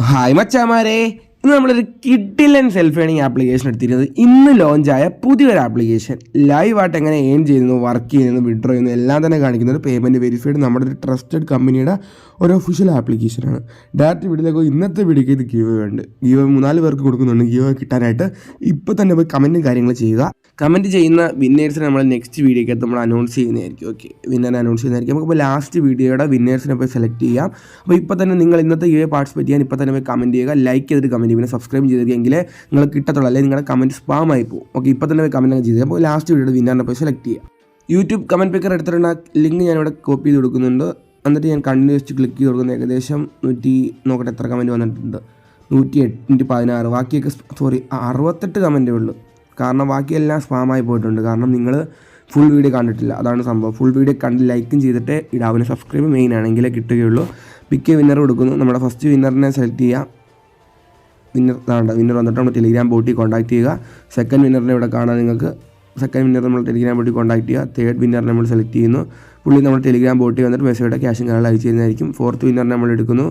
Hi മച്ചാമാരെ, ഇന്ന് നമ്മളൊരു കിഡിലൻ സെൽഫ് ഏണിംഗ് ആപ്ലിക്കേഷൻ എടുത്തിരുന്നത്. ഇന്ന് ലോഞ്ചായ പുതിയൊരു ആപ്ലിക്കേഷൻ ലൈവായിട്ട് എങ്ങനെ ഏൺ ചെയ്യുന്നു, വർക്ക് ചെയ്യുന്നു, വിഡ്രോ ചെയ്യുന്നു എല്ലാം തന്നെ കാണിക്കുന്നത് പേയ്മെൻറ്റ് വെരിഫൈഡ് നമ്മുടെ ഒരു ട്രസ്റ്റഡ് കമ്പനിയുടെ ഒരു ഒഫീഷ്യൽ ആപ്ലിക്കേഷനാണ്. ഡയറക്റ്റ് വീഡിയോയിലേക്ക് ഇന്നത്തെ വീഡിയോക്ക് ഇത് ഗീവ് ഉണ്ട്. ഗീവ് 3-4 പേർക്ക് കൊടുക്കുന്നുണ്ട്. ഗീവ് കിട്ടാനായിട്ട് ഇപ്പോൾ തന്നെ പോയി കമൻറ്റും കാര്യങ്ങൾ ചെയ്യുക. കമൻറ്റ് ചെയ്യുന്ന വിന്നേഴ്സിനെ നമ്മൾ നെക്സ്റ്റ് വീഡിയോക്കകത്ത് നമ്മൾ അനൗൺസ് ചെയ്യുന്നതായിരിക്കും. ഓക്കെ, വിന്നറിനെ അനൗൺസ് ചെയ്യുന്നതായിരിക്കും. നമുക്കിപ്പോൾ ലാസ്റ്റ് വീഡിയോയുടെ വിന്നേഴ്സിനെ പോയി സെലക്ട് ചെയ്യാം. അപ്പോൾ ഇപ്പോൾ തന്നെ നിങ്ങൾ ഇന്നത്തെ ഗീവ് പാർട്ടിസിപ്പേറ്റ് ചെയ്യാൻ ഇപ്പോൾ തന്നെ പോയി കമൻറ്റ് ചെയ്യുക, ലൈക്ക് ചെയ്തിട്ട് കമൻറ്റ് ചെയ്യുക, പിന്നെ സബ്സ്ക്രൈബ് ചെയ്തെങ്കിൽ നിങ്ങൾ കിട്ടത്തുള്ളൂ, അല്ലെങ്കിൽ നിങ്ങളുടെ കമൻറ്റ് സ്പാം ആയി പോകും. ഓക്കെ, ഇപ്പോൾ തന്നെ പോയി കമൻറ്റ് ചെയ്ത് അപ്പോൾ ലാസ്റ്റ് വീഡിയോയുടെ വിന്നറിനെ പോയി സെലക്ട് ചെയ്യുക. യൂട്യൂബ് കമൻറ്റ് പിക്കർ എടുത്തിട്ടുണ്ട്. ലിങ്ക് ഞാനിവിടെ കോപ്പി ചെയ്ത് കൊടുക്കുന്നുണ്ട്. എന്നിട്ട് ഞാൻ കണ്ടിന്യൂസ് ക്ലിക്ക് ചെയ്ത് കൊടുക്കുന്നത് ഏകദേശം 100 നോക്കട്ടെ എത്ര കമൻറ്റ് വന്നിട്ടുണ്ട്. 108-16 ബാക്കിയൊക്കെ 68 കമൻറ്റേ ഉള്ളൂ. കാരണം ബാക്കിയെല്ലാം സ്പാമായി പോയിട്ടുണ്ട്. കാരണം നിങ്ങൾ ഫുൾ വീഡിയോ കണ്ടിട്ടില്ല, അതാണ് സംഭവം. ഫുൾ വീഡിയോ കണ്ട് ലൈക്കും ചെയ്തിട്ട് ഇടാവിന് സബ്സ്ക്രൈബ് മെയിൻ ആണെങ്കിലേ കിട്ടുകയുള്ളൂ. പിക്ക് വിന്നർ കൊടുക്കുന്നു. നമ്മുടെ ഫസ്റ്റ് വിന്നറിനെ സെലക്ട് ചെയ്യുക. വിന്നർ വന്നിട്ട് നമ്മൾ ടെലിഗ്രാം ബോട്ടിൽ കോൺടാക്ട് ചെയ്യുക. സെക്കൻഡ് വിന്നറിനെ ഇവിടെ കാണാൻ നിങ്ങൾക്ക്. സെക്കൻഡ് വിന്നർ നമ്മൾ ടെലിഗ്രാം ബോട്ടിൽ കോൺടാക്ട് ചെയ്യുക. തേർഡ് വിന്നറിനെ നമ്മൾ സെലക്ട് ചെയ്യുന്നു. പുള്ളി നമ്മൾ ടെലിഗ്രാം ബോട്ടിൽ വന്നിട്ട് മെസ്സേജ് ക്യാഷും കാര്യങ്ങൾ അയച്ചു തരുന്നതായിരിക്കും. ഫോർത്ത് വിന്നറിനെ നമ്മൾ എടുക്കുന്നു.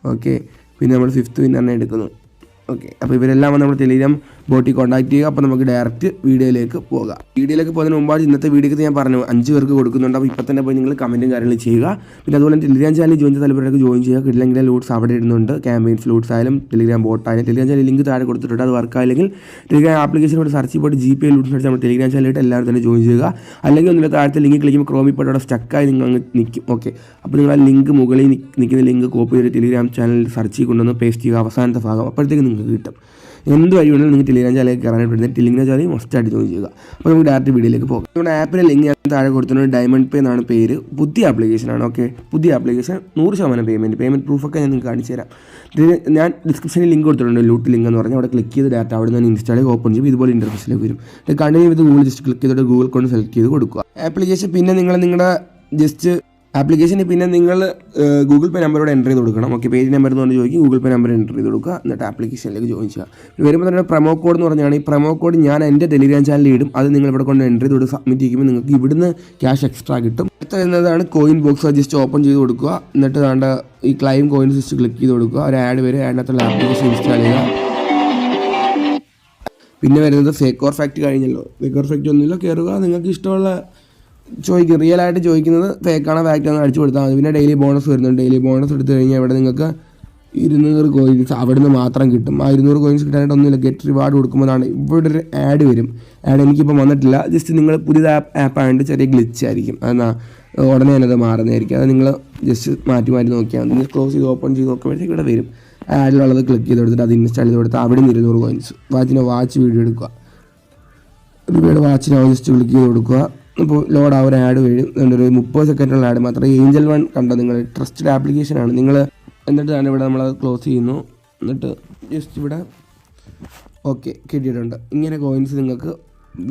ഓക്കെ, പിന്നെ നമ്മൾ ഫിഫ്ത്ത് വിന്നറിനെ എടുക്കുന്നു. ഓക്കെ, അപ്പോൾ ഇവരെല്ലാം വന്ന് നമ്മൾ ടെലിഗ്രാം ബോട്ടിൽ കോൺടാക്ട് ചെയ്യുക. അപ്പോൾ നമുക്ക് ഡയറക്റ്റ് വീഡിയോയിലേക്ക് പോകാം. വീഡിയോയിലേക്ക് പോകുന്നതിന് മുമ്പാണ് ഇന്നത്തെ വീഡിയോക്ക് ഞാൻ പറഞ്ഞു 5 പേർക്ക് കൊടുക്കുന്നുണ്ട്. അപ്പോൾ ഇപ്പോൾ തന്നെ പോയി നിങ്ങൾ കമൻറ്റും കാര്യങ്ങൾ ചെയ്യുക. പിന്നെ അതുപോലെ ടെലിഗ്രാം ചാനൽ ജോയിൻ ചെയ്ത താല്പര്യമായിട്ട് ജോയിൻ ചെയ്യുക. കിട്ടില്ലെങ്കിൽ ലൂട്ട്സ് അവിടെ ഇടുന്നുണ്ട്. ക്യാമ്പയിൻസ് ലൂട്ട്സ് ആയാലും ടെലിഗ്രാം ബോട്ട് ആയാലും ടെലിഗ്രാം ചാനൽ ലിങ്ക് താഴെ കൊടുത്തിട്ടുണ്ട്. അത് വർക്ക് ആയില്ലെങ്കിൽ ടെലിഗ്രാം ആപ്ലിക്കേഷൻ ഇവിടെ സെർച്ച് ചെയ്തിട്ട് GPay ലൂട്ട്സ് അടിച്ച് നമ്മൾ ടെലിഗ്രാം ചാനലിട്ട് എല്ലാവരും തന്നെ ജോയിൻ ചെയ്യുക. അല്ലെങ്കിൽ ഒന്നില്ല താഴത്തെ ലിങ്ക് ക്ലിക്കുമ്പോൾ ക്രോമിൽ പോയിട്ട് അവിടെ സ്റ്റക്കായി നിങ്ങൾ അങ്ങ് നിൽക്കും. ഓക്കെ, അപ്പോൾ നിങ്ങൾ ആ ലിങ്ക് മുകളിൽ നിൽക്കുന്ന ലിങ്ക് കോപ്പി ചെയ്ത് ടെലിഗ്രാം ചാനൽ സെർച്ച് ചെയ്ത് കൊണ്ടുവന്ന് പേസ്റ്റ് ചെയ്യുക അവസാനത്തെ ഭാഗം. അപ്പോഴത്തേക്ക് നിങ്ങൾക്ക് കിട്ടും. എന്ത് വഴി വേണമെങ്കിലും നിങ്ങൾക്ക് ടെലിഗ്രാം ചാനലിലേക്ക് കയറാനായിട്ട് വരുന്നത് ടെലിഗ്രാം ചാനൽ മസ്റ്റായിട്ട് ജോയിൻ ചെയ്യുക. അപ്പോൾ നമുക്ക് ഡയറക്റ്റ് വീഡിയോയിലേക്ക് പോകാം. നമ്മുടെ ആപ്പിൻ്റെ ലിങ്ക് ഞാൻ താഴെ കൊടുത്തിട്ടുണ്ട്. ഡയമണ്ട് പേ എന്നാണ് പേര്. പുതിയ ആപ്ലിക്കേഷനാണ്. ഓക്കെ, പുതിയ ആപ്ലിക്കേഷൻ 100% പേയ്മെൻറ്റ് പ്രൂഫൊക്കെ ഞാൻ നിങ്ങൾക്ക് കാണിച്ചു തരാം. ഞാൻ ഡിസ്ക്രിപ്ഷനിൽ ലിങ്ക് കൊടുത്തിട്ടുണ്ട്. ലൂട്ട് ലിങ്ക് എന്ന് പറഞ്ഞാൽ അവിടെ ക്ലിക്ക് ചെയ്ത് ഡയറക്റ്റ് അവിടെ നിന്ന് ഇൻസ്റ്റാൾ ചെയ്ത് ഓപ്പൺ ചെയ്യും. ഇതുപോലെ ഇൻ്റർഫേസിലേക്ക് വരും. കണ്ടിന്യൂ ചെയ്ത് ഗൂഗിൾ ജസ്റ്റ് ക്ലിക്ക് ചെയ്തിട്ട് ഗൂഗിൾ കൊണ്ട് സെലക്ട് ചെയ്ത് കൊടുക്കുക ആപ്ലിക്കേഷൻ. പിന്നെ നിങ്ങളുടെ ജസ്റ്റ് ആപ്ലിക്കേഷന് പിന്നെ നിങ്ങൾ ഗൂഗിൾ പേ നമ്പറോടെ എൻ്റർ ചെയ്ത് കൊടുക്കണം. ഓക്കെ, പേജ് നമ്പർ എന്ന് പറഞ്ഞ് ചോദിക്കും. ഗൂഗിൾ പേ നമ്പർ എൻ്റർ ചെയ്ത് കൊടുക്കുക. എന്നിട്ട് ആപ്ലിക്കേഷനിലേക്ക് ജോയിൻ ചെയ്യുക. വരുമ്പോൾ തന്നെ പ്രൊമോ കോഡ് എന്ന് പറഞ്ഞാൽ ഈ പ്രൊമോ കോഡ് ഞാൻ എൻ്റെ ടെലിഗ്രാം ചാനലിൽ ഇടും. അത് നിങ്ങൾ ഇവിടെ കൊണ്ട് എൻ്റർ ചെയ്ത് സബ്മിറ്റ് ചെയ്യുമ്പോൾ നിങ്ങൾക്ക് ഇവിടുന്ന് ക്യാഷ് എക്സ്ട്രാ കിട്ടും. അടുത്ത വരുന്നതാണ് കോയിൻ ബോക്സ്. ജസ്റ്റ് ഓപ്പൺ ചെയ്ത് കൊടുക്കുക. എന്നിട്ട് വേണ്ട ഈ ക്ലൈം കോയിൻ ജസ്റ്റ് ക്ലിക്ക് ചെയ്ത് കൊടുക്കുക. ഒരു ആഡ് വരും. ആഡിനകത്തുള്ള ആപ്ലിക്കേഷൻ ഇൻസ്റ്റാൾ ചെയ്യുക. പിന്നെ വരുന്നത് ഫേക്ക് ഓർ ഫാക്റ്റ് കഴിഞ്ഞല്ലോ. ഫേക്ക് ഓർ ഫാക്റ്റ് ഒന്നുമില്ല. കയറുക. നിങ്ങൾക്ക് ഇഷ്ടമുള്ള ചോദിക്കും. റിയലായിട്ട് ചോദിക്കുന്നത് ഫേക്കാണോ ഫാക്റ്റാണോ അടിച്ചു കൊടുത്താൽ മതി. പിന്നെ ഡെയിലി ബോണസ് വരുന്നുണ്ട്. ഡെയിലി ബോണസ് എടുത്തു കഴിഞ്ഞാൽ ഇവിടെ നിങ്ങൾക്ക് 200 കോയിൻസ് അവിടെ നിന്ന് മാത്രം കിട്ടും. ആ 200 കോയിൻസ് കിട്ടാനായിട്ട് ഒന്നുമില്ല. ഗെറ്റ് റിവാർഡ് കൊടുക്കുമ്പോഴാണ് ഇവിടെ ഒരു ആഡ് വരും. ആഡ് എനിക്കിപ്പോൾ വന്നിട്ടില്ല. ജസ്റ്റ് നിങ്ങൾ പുതിയ ആപ്പായതുകൊണ്ട് ചെറിയ ഗ്ലിച്ച് ആയിരിക്കും. എന്നാൽ ഉടനെ തന്നെ അത് മാറുന്നതായിരിക്കും. അത് നിങ്ങൾ ജസ്റ്റ് മാറ്റി നോക്കിയാൽ മതി. ക്ലോസ് ചെയ്ത് ഓപ്പൺ ചെയ്ത് നോക്കുമ്പോഴത്തേക്ക് ഇവിടെ വരും. ആഡിലുള്ളത് ക്ലിക്ക് ചെയ്ത് കൊടുത്തിട്ട് അത് ഇൻസ്റ്റാൾ ചെയ്ത് കൊടുത്താൽ അവിടെ നിന്ന് 200 കോയിൻസ്. വാച്ച് വീഡിയോ എടുക്കുക. രൂപയുടെ വാച്ചിന് ജസ്റ്റ് ക്ലിക്ക് ചെയ്ത് കൊടുക്കുക. അപ്പോൾ ലോഡ് ആ ഒരു ആഡ് വരും. ഒരു 30 സെക്കൻഡുള്ള ആഡ് മാത്രം. ഏഞ്ചൽ വൺ കണ്ടോ നിങ്ങൾ? ട്രസ്റ്റഡ് ആപ്ലിക്കേഷനാണ് നിങ്ങൾ. എന്നിട്ടാണ് ഇവിടെ നമ്മളത് ക്ലോസ് ചെയ്യുന്നു. എന്നിട്ട് ജസ്റ്റ് ഇവിടെ ഓക്കെ കിട്ടിയിട്ടുണ്ട്. ഇങ്ങനെ കോയിൻസ് നിങ്ങൾക്ക്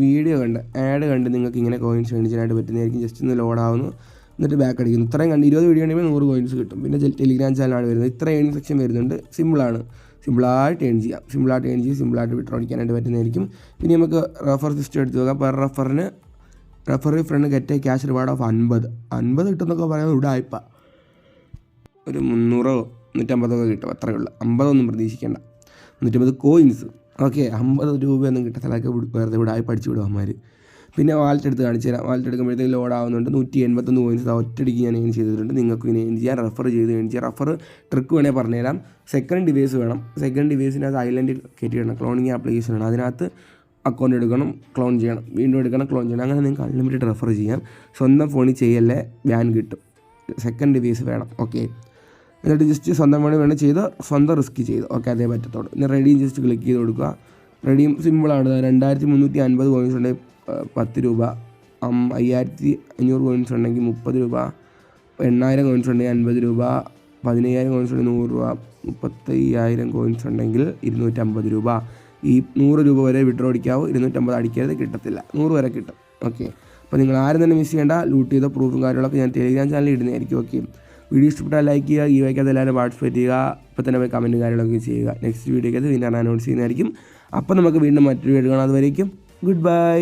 വീഡിയോ കണ്ട് ആഡ് കണ്ട് നിങ്ങൾക്ക് ഇങ്ങനെ കോയിൻസ് മേടിക്കാനായിട്ട് പറ്റുന്നതായിരിക്കും. ജസ്റ്റ് ഒന്ന് ലോഡ് ആവുന്നു. എന്നിട്ട് ബാക്ക് അടിക്കുന്നു. ഇത്രയും കണ്ട് 20 വീഡിയോ ആണെങ്കിൽ 100 കോയിൻസ് കിട്ടും. പിന്നെ ടെലിഗ്രാം ചാനലാണ് വരുന്നത്. ഇത്ര ഏണിംഗ് സെക്ഷൻ വരുന്നുണ്ട്. സിമ്പിളായിട്ട് ഏൺ ചെയ്യാം. സിമ്പിളായിട്ട് വിഡ്രോ അടിക്കാനായിട്ട് പറ്റുന്നതായിരിക്കും. പിന്നെ നമുക്ക് റെഫർ സിസ്റ്റം എടുത്ത് നോക്കാം. Per referee friend get cash reward of 50 കിട്ടുന്നൊക്കെ പറയുന്നത് ഇവിടെ ആയിപ്പ ഒരു 300 150 കിട്ടും. അത്രയേ ഉള്ളൂ. 50 ഒന്നും പ്രതീക്ഷിക്കേണ്ട. 150 കോയിൻസ്. ഓക്കെ, 50 രൂപയൊന്നും കിട്ടത്തിലൊക്കെ വെറുതെ ഇവിടെ ആയി പഠിച്ചു വിടും അമ്മമാർ. പിന്നെ വാലറ്റ് എടുത്ത് കാണിച്ചു തരാം. വാലറ്റ് എടുക്കുമ്പോഴത്തേക്ക് ലോഡ് ആവുന്നുണ്ട്. 181 കോയിൻസ് ഒറ്റയടിക്ക് ഞാൻ ഏൺ ചെയ്തിട്ടുണ്ട്. നിങ്ങൾക്ക് ഇനി ഏൺ ചെയ്യാം. റെഫർ ചെയ്ത് ഏൺ ചെയ്യാം. റെഫർ ട്രിക്ക് വേണേൽ പറഞ്ഞുതരാം. സെക്കൻഡ് ഡിവൈസ് വേണം. സെക്കൻഡ് ഡിവൈസിനകത്ത് ഐലൻഡ് കയറ്റിയിടണം. ക്ലോണിങ് ആപ്ലിക്കേഷനാണ്. അതിനകത്ത് അക്കൗണ്ട് എടുക്കണം, ക്ലോൺ ചെയ്യണം, വീണ്ടും എടുക്കണം, ക്ലോൺ ചെയ്യണം. അങ്ങനെ നിങ്ങൾക്ക് അൺലിമിറ്റഡ് റെഫർ ചെയ്യാം. സ്വന്തം ഫോണിൽ ചെയ്യല്ലേ, ബാൻ കിട്ടും. സെക്കൻഡ് ഡിവൈസ് വേണം. ഓക്കെ, എന്നിട്ട് ജസ്റ്റ് സ്വന്തം ഫോണിൽ വേണം ചെയ്ത് സ്വന്തം റിസ്ക് ചെയ്ത്. ഓക്കെ, അതേ പറ്റത്തോളൂ. പിന്നെ റെഡിയും ജസ്റ്റ് ക്ലിക്ക് ചെയ്ത് കൊടുക്കുക. റെഡിയും സിമ്പിളാണ്. 2350 കോയിൻസ് ഉണ്ടെങ്കിൽ 10 രൂപ, 5500 കോയിൻസ് ഉണ്ടെങ്കിൽ 30 രൂപ, 8000 കോയിൻസ് ഉണ്ടെങ്കിൽ 50 രൂപ, 15000 കോയിൻസ് ഉണ്ടെങ്കിൽ 100 രൂപ, 35000 കോയിൻസ് ഉണ്ടെങ്കിൽ 250 രൂപ. ഈ 100 രൂപ വരെ വിഡ്രോ അടിക്കാവൂ. 250 അടിക്കരുത്, കിട്ടത്തില്ല. 100 വരെ കിട്ടും. ഓക്കെ, അപ്പോൾ നിങ്ങൾ ആരും തന്നെ മിസ് ചെയ്യേണ്ട. ലൂട്ട് ചെയ്ത പ്രൂഫും കാര്യങ്ങളൊക്കെ ഞാൻ ടെലിഗ്രാം ചാനലിൽ ഇടുന്നതായിരിക്കും. ഓക്കെ, വീഡിയോ ഇഷ്ടപ്പെട്ടാൽ ലൈക്ക് ചെയ്യുക. ഈ വയ്ക്കാതെ എല്ലാവരും പാർട്ടിസിപ്പേറ്റ് ചെയ്യുക. ഇപ്പോൾ തന്നെ പോയി കമൻറ്റും കാര്യങ്ങളൊക്കെ ചെയ്യുക. നെക്സ്റ്റ് വീഡിയോയ്ക്ക് വിന്നർ അനൗൺസ് ചെയ്യുന്നതായിരിക്കും. അപ്പോൾ നമുക്ക് വീണ്ടും മറ്റൊരു വീഡിയോ കാണാം. അതുവരേക്കും ഗുഡ് ബൈ.